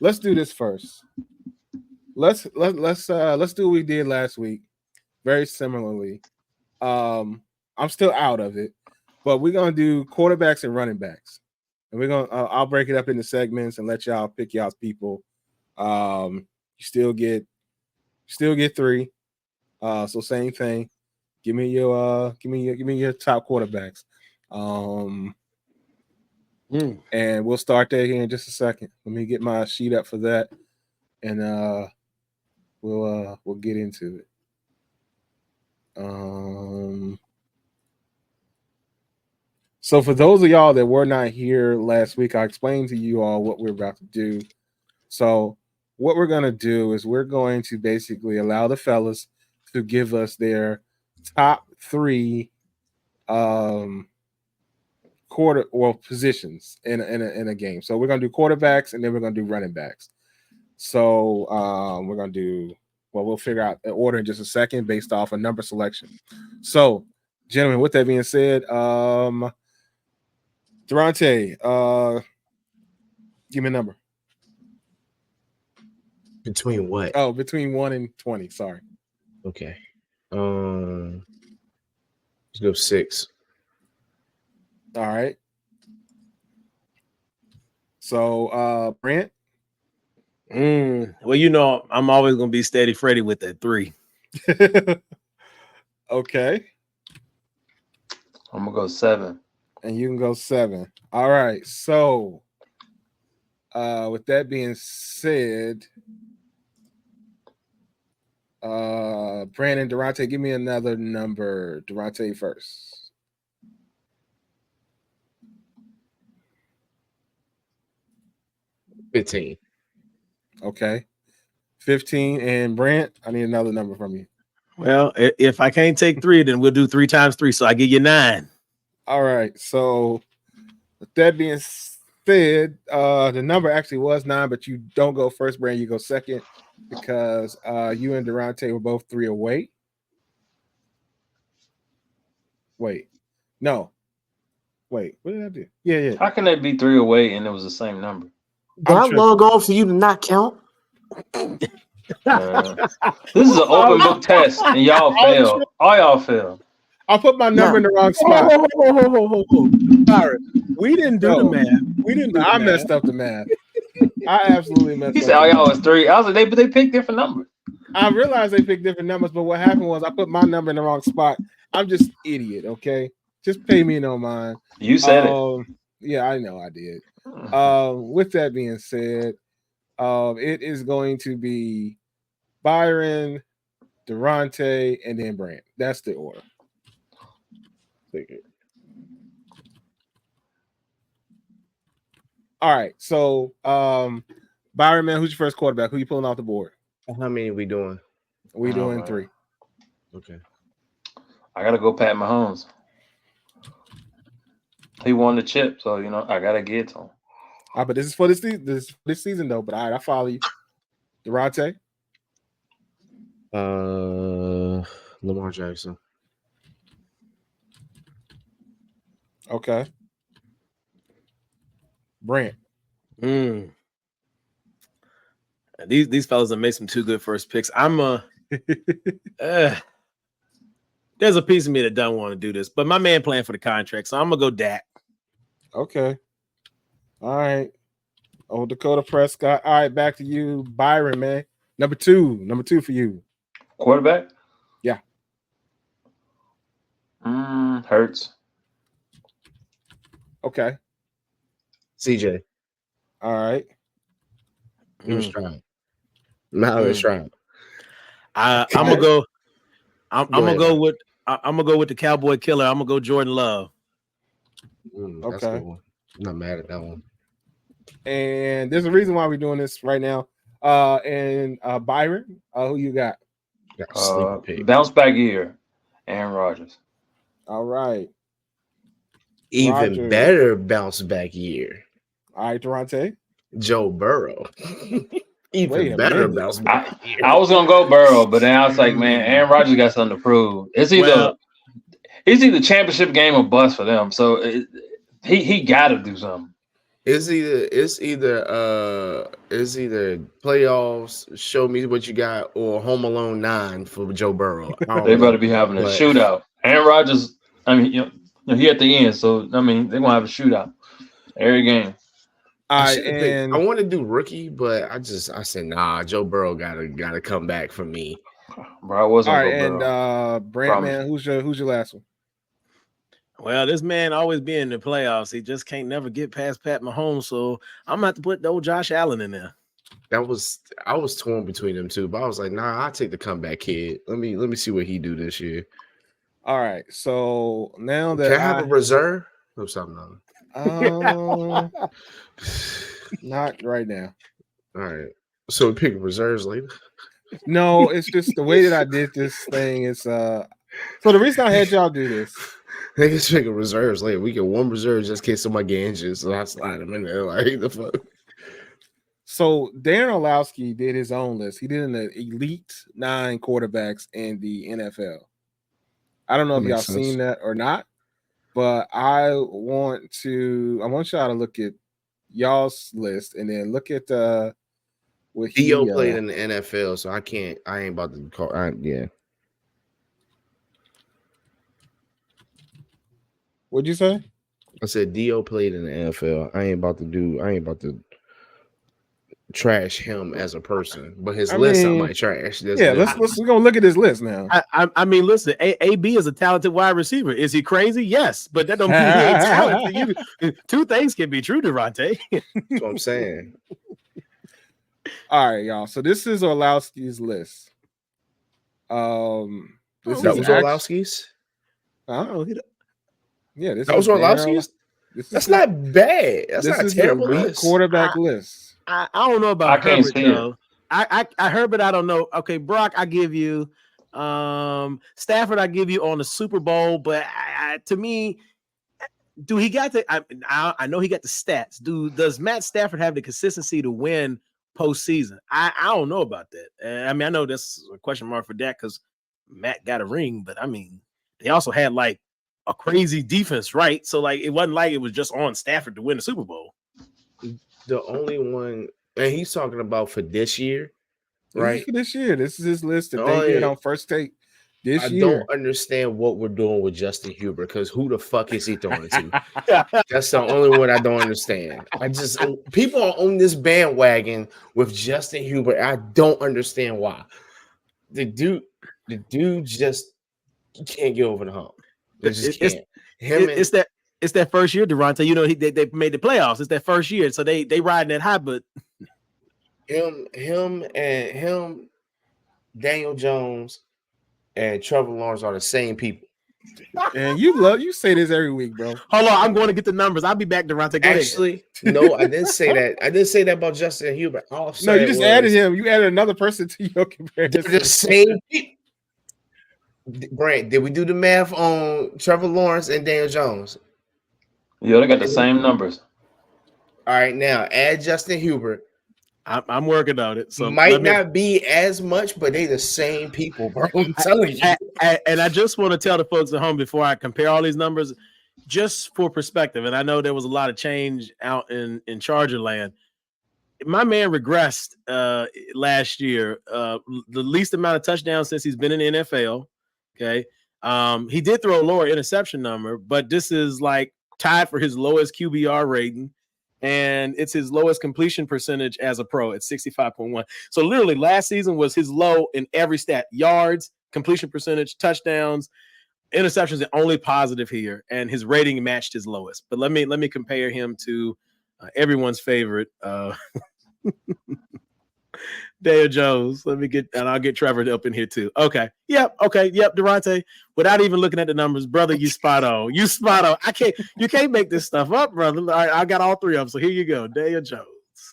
let's do this first. Let's do what we did last week. Very similarly. I'm still out of it, but we're gonna do quarterbacks and running backs, and we're gonna I'll break it up into segments and let y'all pick y'all's people. You still get three. So same thing. Give me your top quarterbacks. And we'll start there here in just a second. Let me get my sheet up for that, and we'll get into it. So for those of y'all that were not here last week, I explained to you all what we're about to do. So what we're going to do is we're going to basically allow the fellas to give us their top three positions in a game. So we're going to do quarterbacks and then we're going to do running backs. So we're going to do, we'll figure out an order in just a second based off a number selection. So, gentlemen, with that being said, Durante, give me a number. Between what? Oh, between 1 and 20. Sorry. Okay. Let's go 6. All right. So, Brent. Well, I'm always gonna be steady Freddy with that 3. Okay. I'm gonna go 7. And you can go 7. All right. So, with that being said, Brandon, Durante, give me another number. Durante first. $15. Okay. 15. And Brant, I need another number from you. Well, if I can't take 3, then we'll do 3 times 3. So I give you 9. All right. So with that being said, the number actually was 9, but you don't go first, Brand. You go second because you and Durante were both 3 away. Wait. No. Wait. What did I do? Yeah. How can that be 3 away and it was the same number? Did I log off for you to not count? This is an open book test, and y'all failed. All y'all failed. I put my number in the wrong spot. Sorry. We didn't do the math. I messed up the math. I absolutely messed up. He said all y'all was 3. I was like, they picked different numbers. I realized they picked different numbers, but what happened was I put my number in the wrong spot. I'm just an idiot, okay? Just pay me no mind. You said it. Yeah, I know I did. With that being said, it is going to be Byron, Durante, and then Brant. That's the order. All right. So, Byron, man, who's your first quarterback? Who you pulling off the board? How many are we doing? We doing 3. Okay. I gotta go Pat Mahomes. He won the chip, so I gotta get to him. But this is for this season though. But all right, I follow you. Durante. Lamar Jackson. Okay. Brant. These fellas have made some 2 good first picks. There's a piece of me that don't want to do this, but my man playing for the contract, so I'm gonna go Dak. Okay. All right. Oh, Dakota Prescott. All right, back to you, Byron, man. Number two for you. Quarterback? Yeah. Hurts. Okay. CJ. All right. Let's try. Now let's try. I'm gonna go. I'm gonna go with the Cowboy Killer. I'm gonna go Jordan Love. That's a good one. I'm not mad at that one. And there's a reason why we're doing this right now. And Byron, who you got? Bounce back year, Aaron Rodgers. All right. Even better bounce back year. All right, Durante. Joe Burrow. Even better bounce back year. I was gonna go Burrow, but then I was like, man, Aaron Rodgers got something to prove. It's either championship game or bust for them. So he got to do something. It's either It's either playoffs, show me what you got, or Home Alone 9 for Joe Burrow. They better be having a shootout. Aaron Rodgers, I mean, he at the end, so I mean, they're gonna have a shootout every game. I want to do rookie, but I said nah. Joe Burrow gotta come back for me. Bro, I wasn't. All right, and Brandman, who's your last one? Well, this man always be in the playoffs. He just can't never get past Pat Mahomes, so I'm gonna have to put the old Josh Allen in there. I was torn between them two, but I was like, nah, I'll take the comeback kid. Let me see what he do this year. All right, so now that can I have a reserve or something? Not right now. All right, so we pick reserves later. No, it's just the way that I did this thing is so the reason I had y'all do this. They can pick reserves later. We get one reserve just in case somebody get injured, so I slide them in there like the fuck. So Darren Orloskey did his own list. He did an elite 9 quarterbacks in the NFL. I don't know if y'all seen that or not, but I want y'all to look at y'all's list and then look at what Dio played in the NFL, so I ain't about to call. Yeah. What'd you say? I said Dio played in the NFL. I ain't about to trash him as a person, but his list I might trash. We're gonna look at his list now. I mean, listen, AB is a talented wide receiver. Is he crazy? Yes, but that don't mean he ain't talented. Two things can be true, Devontae. That's what I'm saying. All right, y'all. So this is Orlowski's list. This was Orlowski's. Yeah, that was Orlowski's. That's not bad. That's not a terrible list. Quarterback list. I don't know about Herbert though. I heard, but I don't know. Okay, Brock, I give you. Stafford, I give you on the Super Bowl, but to me, do he got the? I know he got the stats. Does Matt Stafford have the consistency to win postseason? I don't know about that. I mean, I know that's a question mark for Dak because Matt got a ring, but I mean, they also had like a crazy defense, right? So like, it wasn't like it was just on Stafford to win the Super Bowl. The only one, and he's talking about for this year, right? For this year, this is his list that they did on First Take this year. I don't understand what we're doing with Justin Hubert because who the fuck is he throwing to? That's the only one I don't understand. People are on this bandwagon with Justin Hubert. I don't understand why. The dude just can't get over the hump. They just can't. It's that first year, Durante. You know, they made the playoffs. It's that first year, so they riding that high. But him, Daniel Jones, and Trevor Lawrence are the same people. And you say this every week, bro. Hold on, I'm going to get the numbers. I'll be back, Durante. Actually, no, I didn't say that. I didn't say that about Justin Hubert. No, you just added him. You added another person to your comparison. They're the same people. Brent, did we do the math on Trevor Lawrence and Daniel Jones? Yeah, they got the same numbers. All right, now add Justin Hubert. I'm working on it. So might not be as much, but they the same people, bro. I'm telling you. And I just want to tell the folks at home before I compare all these numbers, just for perspective. And I know there was a lot of change out in Charger land. My man regressed last year. The least amount of touchdowns since he's been in the NFL. Okay, he did throw a lower interception number, but this is like tied for his lowest QBR rating, and it's his lowest completion percentage as a pro at 65.1. So literally last season was his low in every stat: yards, completion percentage, touchdowns, interceptions, the only positive here, and his rating matched his lowest. But let me compare him to everyone's favorite Daniel Jones. I'll get Trevor up in here too. Okay. Yep. Durante, without even looking at the numbers, brother, you spot on. You can't make this stuff up, brother. I got all three of them. So here you go. Daniel Jones.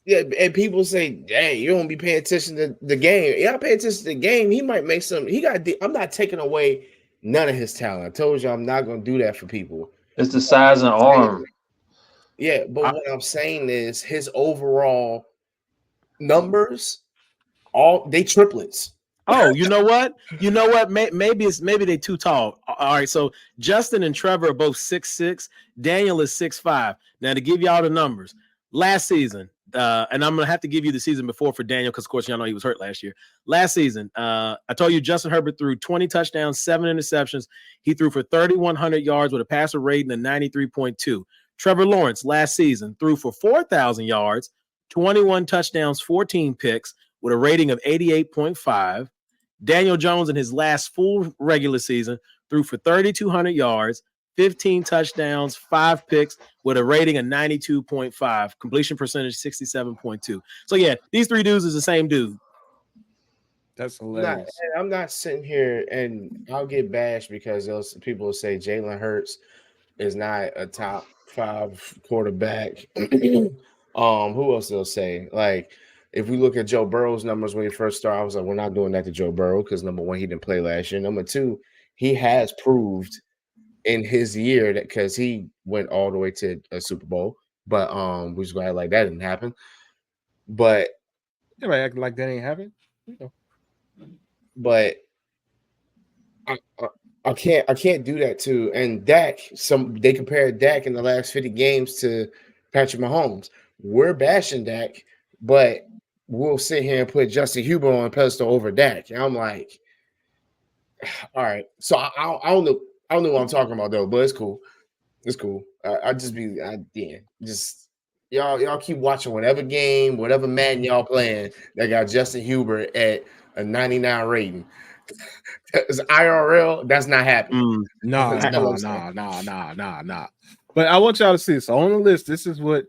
Yeah, and people say, dang, you don't be paying attention to the game. Yeah, I pay attention to the game. He might make some. I'm not taking away none of his talent. I told you I'm not gonna do that for people. It's the size and arm. Yeah, but what I'm saying is his overall numbers, they triplets. Oh, you know what? Maybe they too tall. All right, so Justin and Trevor are both 6'6". Daniel is 6'5". Now to give y'all the numbers, last season, and I'm gonna have to give you the season before for Daniel because, of course, y'all know he was hurt last year. Last season, I told you Justin Herbert threw 20 touchdowns, 7 interceptions. He threw for 3,100 yards with a passer rating of 93.2. Trevor Lawrence last season threw for 4,000 yards, 21 touchdowns, 14 picks with a rating of 88.5. Daniel Jones in his last full regular season threw for 3,200 yards, 15 touchdowns, 5 picks with a rating of 92.5, completion percentage 67.2. So yeah, these 3 dudes is the same dude. That's hilarious. I'm not sitting here and I'll get bashed because those people will say Jalen Hurts is not a top 5 quarterback. Who else they'll say? Like, if we look at Joe Burrow's numbers when he first started, I was like, we're not doing that to Joe Burrow because number 1, he didn't play last year. Number 2, he has proved in his year that because he went all the way to a Super Bowl, but we just gonna act like that didn't happen. But everybody acting like that ain't happened. You know. But I can't do that too. And Dak, they compared Dak in the last 50 games to Patrick Mahomes. We're bashing Dak, but we'll sit here and put Justin Herbert on a pedestal over Dak. And I'm like, all right. So I don't know what I'm talking about though, but it's cool. It's cool. Y'all keep watching whatever game, whatever Madden y'all playing that got Justin Herbert at a 99 rating. It's IRL. That's not happening. Nah. But I want y'all to see. So on the list, this is what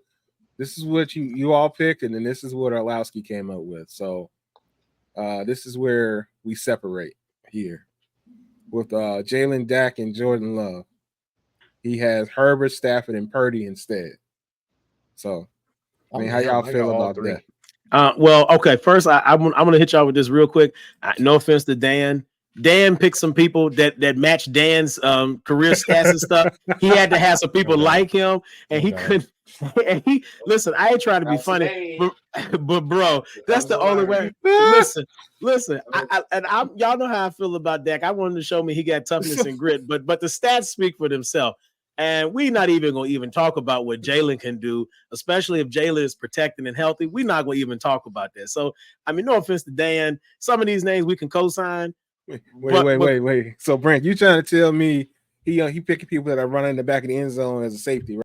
you all picked, and then this is what Orloskey came up with. So this is where we separate here with Jalen, Dak, and Jordan Love. He has Herbert, Stafford, and Purdy instead. So, I mean, how y'all feel about that? Well, okay. First, I'm gonna hit y'all with this real quick. No offense to Dan. Dan picked some people that match Dan's career stats and stuff. He had to have some people like him, and he couldn't. And listen. I ain't trying to be funny, but bro, that's the only way. Listen. Y'all know how I feel about Dak. I wanted to show me he got toughness and grit, but the stats speak for themselves. And we're not even going to even talk about what Jalen can do, especially if Jalen is protected and healthy. We're not going to even talk about that. So, I mean, no offense to Dan. Some of these names we can co-sign. Wait. So, Brent, you trying to tell me he picking people that are running in the back of the end zone as a safety, right?